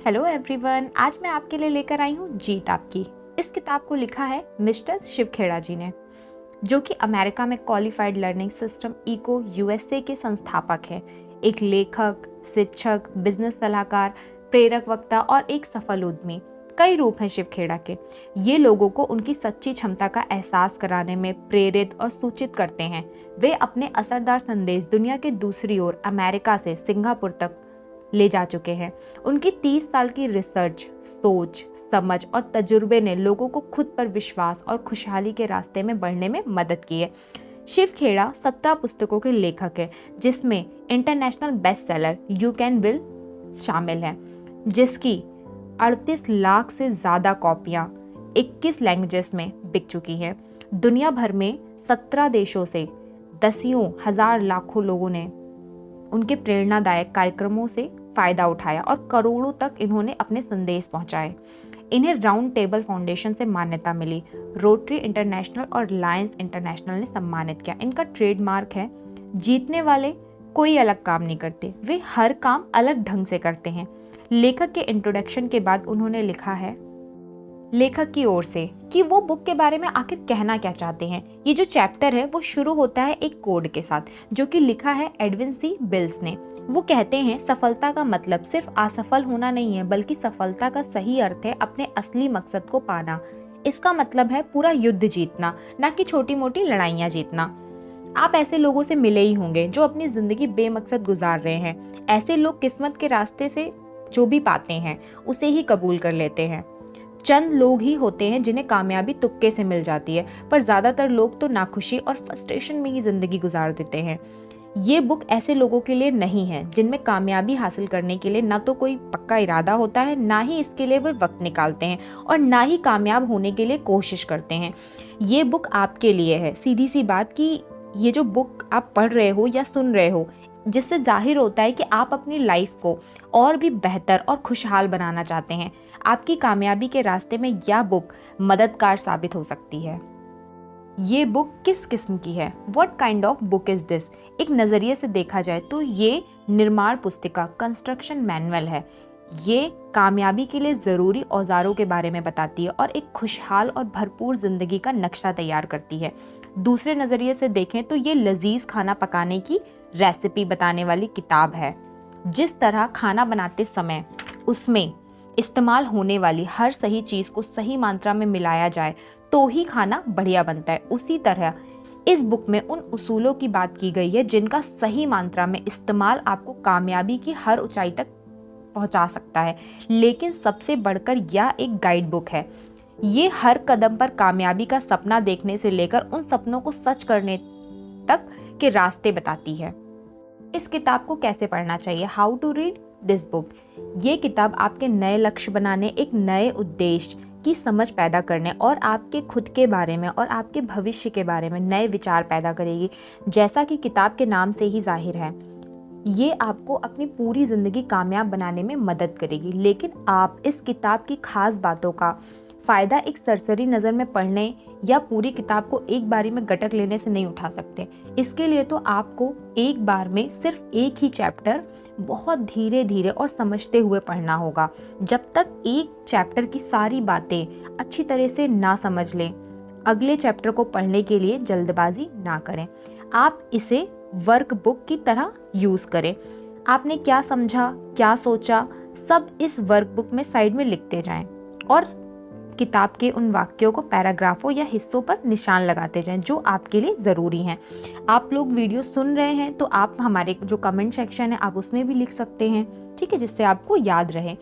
Hello everyone, आज मैं आपके लिए लेकर आई हूँ जीत आपकी। इस किताब को लिखा है मिस्टर शिवखेड़ा जी ने, जो कि अमेरिका में qualified learning system eco USA के संस्थापक हैं। एक लेखक, शिक्षक, बिजनेस सलाहकार, प्रेरक वक्ता और एक सफल उद्यमी। कई रूप हैं शिवखेड़ा के। ये लोगों को उनकी सच्ची क्षमता का एहसास कराने में प्रेरित और सूचित करते हैं। वे अपने असरदार संदेश दुनिया के दूसरी ओर अमेरिका से सिंगापुर तक ले जा चुके हैं। उनकी 30 साल की रिसर्च, सोच, समझ और तजुर्बे ने लोगों को खुद पर विश्वास और खुशहाली के रास्ते में बढ़ने में मदद की है। शिवखेड़ा 17 पुस्तकों के लेखक हैं, जिसमें international best seller you can will शामिल है, जिसकी 38 लाख से ज्यादा कॉपियां 21 लैंग्वेजेस में बिक चुकी है। दुनिया भर में 17 देशों से दसियों हजार लाखों लोगों ने उनके प्रेरणादायक कार्यक्रमों से फायदा उठाया और करोड़ों तक इन्होंने अपने संदेश पहुंचाए। इन्हें राउंड टेबल फाउंडेशन से मान्यता मिली। रोटरी इंटरनेशनल और लायंस इंटरनेशनल ने सम्मानित किया। इनका ट्रेडमार्क है, जीतने वाले कोई अलग काम नहीं करते, वे हर काम अलग ढंग से करते हैं। लेखक के इंट्रोडक्शन के बाद उन्होंने लिखा है लेखक की ओर से कि वो बुक के बारे में आखिर कहना क्या चाहते हैं। ये जो चैप्टर है वो शुरू होता है एक कोड के साथ, जो कि लिखा है एडविन सी बिल्स ने। वो कहते हैं सफलता का मतलब सिर्फ असफल होना नहीं है, बल्कि सफलता का सही अर्थ है अपने असली मकसद को पाना। इसका मतलब है पूरा युद्ध जीतना, ना कि छोटी मोटी लड़ाइयाँ जीतना। आप ऐसे लोगों से मिले ही होंगे जो अपनी जिंदगी बेमकसद गुजार रहे हैं। ऐसे लोग किस्मत के रास्ते से जो भी पाते हैं उसे ही कबूल कर लेते हैं। चंद लोग ही होते हैं जिन्हें कामयाबी तुक्के से मिल जाती है, पर ज्यादातर लोग तो नाखुशी और फ्रस्ट्रेशन में ही जिंदगी गुजार देते हैं। ये बुक ऐसे लोगों के लिए नहीं है जिनमें कामयाबी हासिल करने के लिए ना तो कोई पक्का इरादा होता है, ना ही इसके लिए वे वक्त निकालते हैं और ना ही कामयाब होने के लिए कोशिश करते हैं। ये बुक आपके लिए है। सीधी सी बात कि ये जो बुक आप पढ़ रहे हो या सुन रहे हो, जिससे जाहिर होता है कि आप अपनी लाइफ को और भी बेहतर और खुशहाल बनाना चाहते हैं। आपकी कामयाबी के रास्ते में यह बुक मददगार साबित हो सकती है। ये बुक किस किस्म की है? What kind of book is this? एक नज़रिए से देखा जाए तो ये निर्माण पुस्तिका, कंस्ट्रक्शन मैनुअल है। ये कामयाबी के लिए ज़रूरी औजारों के बारे में बताती है और एक खुशहाल और भरपूर ज़िंदगी का नक्शा तैयार करती है। दूसरे नज़रिए से देखें तो ये लजीज खाना पकाने की रेसिपी बताने वाली किताब है। जिस तरह खाना बनाते समय उसमें इस्तेमाल होने वाली हर सही चीज़ को सही मात्रा में मिलाया जाए तो ही खाना बढ़िया बनता है, उसी तरह इस बुक में उन उसूलों की बात की गई है जिनका सही मात्रा में इस्तेमाल आपको कामयाबी की हर ऊंचाई तक पहुंचा सकता है। लेकिन सबसे बढ़कर यह एक गाइड बुक है। ये हर कदम पर कामयाबी का सपना देखने से लेकर उन सपनों को सच करने तक के रास्ते बताती है। इस किताब को कैसे पढ़ना चाहिए? How to read this book. ये किताब आपके नए लक्ष्य बनाने, एक नए उद्देश्य की समझ पैदा करने और आपके खुद के बारे में और आपके भविष्य के बारे में नए विचार पैदा करेगी। जैसा कि किताब के नाम से ही जाहिर है, ये आपको अपनी पूरी जिंदगी कामयाब बनाने में मदद करेगी। लेकिन आप इस किताब की खास बातों का फायदा एक सरसरी नज़र में पढ़ने या पूरी किताब को एक बारी में गटक लेने से नहीं उठा सकते। इसके लिए तो आपको एक बार में सिर्फ एक ही चैप्टर बहुत धीरे धीरे और समझते हुए पढ़ना होगा। जब तक एक चैप्टर की सारी बातें अच्छी तरह से ना समझ लें, अगले चैप्टर को पढ़ने के लिए जल्दबाजी ना करें। आप इसे वर्कबुक की तरह यूज़ करें। आपने क्या समझा, क्या सोचा, सब इस वर्कबुक में साइड में लिखते जाएं और किताब के उन वाक्यों को पैराग्राफों या हिस्सों पर निशान लगाते जाएं जो आपके लिए ज़रूरी हैं। आप लोग वीडियो सुन रहे हैं तो आप हमारे जो कमेंट सेक्शन है आप उसमें भी लिख सकते हैं, ठीक है, जिससे आपको याद रहे।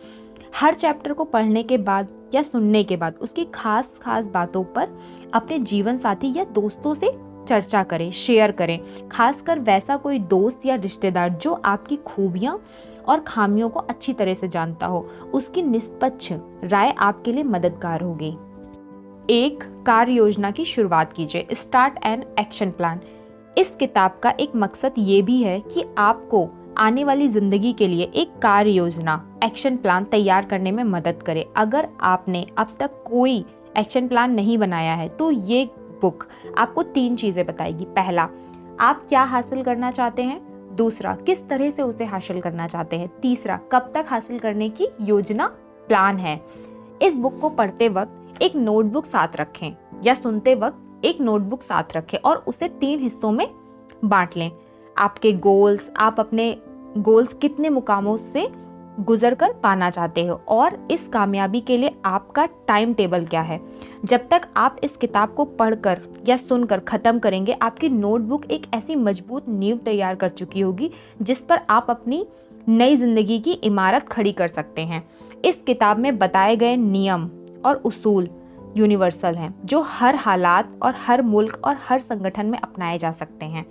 हर चैप्टर को पढ़ने के बाद या सुनने के बाद उसकी खास बातों पर अपने जीवन साथी या दोस्तों से चर्चा करें, शेयर करें। खासकर वैसा कोई दोस्त या रिश्तेदार जो आपकी खूबियां और खामियों को अच्छी तरह से जानता हो। उसकी निष्पक्ष राय आपके लिए मददगार होगी। एक कार्य योजना की शुरुआत कीजिए। Start an action plan. इस किताब का एक मकसद ये भी है कि आपको आने वाली जिंदगी के लिए एक कार्य योजना, एक्शन प्लान तैयार करने में मदद करे। अगर आपने अब तक कोई एक्शन प्लान नहीं बनाया है तो ये बुक आपको 3 चीजें बताएगी। पहला, आप क्या हासिल करना चाहते हैं। दूसरा, किस तरह से उसे हासिल करना चाहते हैं। तीसरा, कब तक हासिल करने की योजना प्लान है। इस बुक को पढ़ते वक्त एक नोटबुक साथ रखें या सुनते वक्त एक नोटबुक साथ रखें और उसे 3 हिस्सों में बांट लें। आपके गोल्स, आप अपने गोल्स कितने मुकामों से गुजर कर पाना चाहते हो और इस कामयाबी के लिए आपका टाइम टेबल क्या है। जब तक आप इस किताब को पढ़कर या सुनकर ख़त्म करेंगे, आपकी नोटबुक एक ऐसी मजबूत नींव तैयार कर चुकी होगी जिस पर आप अपनी नई ज़िंदगी की इमारत खड़ी कर सकते हैं। इस किताब में बताए गए नियम और उसूल यूनिवर्सल हैं जो हर हालात और हर मुल्क और हर संगठन में अपनाए जा सकते हैं।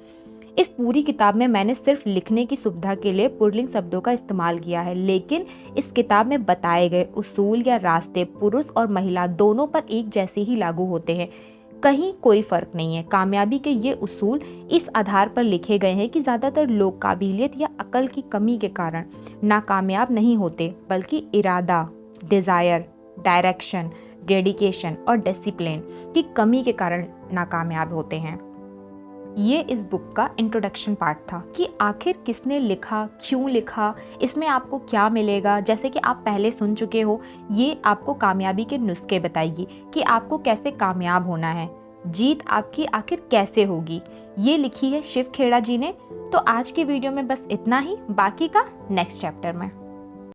इस पूरी किताब में मैंने सिर्फ लिखने की सुविधा के लिए पुल्लिंग शब्दों का इस्तेमाल किया है, लेकिन इस किताब में बताए गए उसूल या रास्ते पुरुष और महिला दोनों पर एक जैसे ही लागू होते हैं। कहीं कोई फर्क नहीं है। कामयाबी के ये उसूल इस आधार पर लिखे गए हैं कि ज़्यादातर लोग काबिलियत या अकल की कमी के कारण नाकामयाब नहीं होते, बल्कि इरादा, डिज़ायर, डायरेक्शन, डेडिकेशन और डिसिप्लिन की कमी के कारण नाकामयाब होते हैं। ये इस बुक का इंट्रोडक्शन पार्ट था कि आखिर किसने लिखा, क्यों लिखा, इसमें आपको क्या मिलेगा। जैसे कि आप पहले सुन चुके हो, ये आपको कामयाबी के नुस्खे बताएगी कि आपको कैसे कामयाब होना है, जीत आपकी आखिर कैसे होगी। ये लिखी है शिव खेड़ा जी ने। तो आज की वीडियो में बस इतना ही, बाकी का नेक्स्ट चैप्टर में।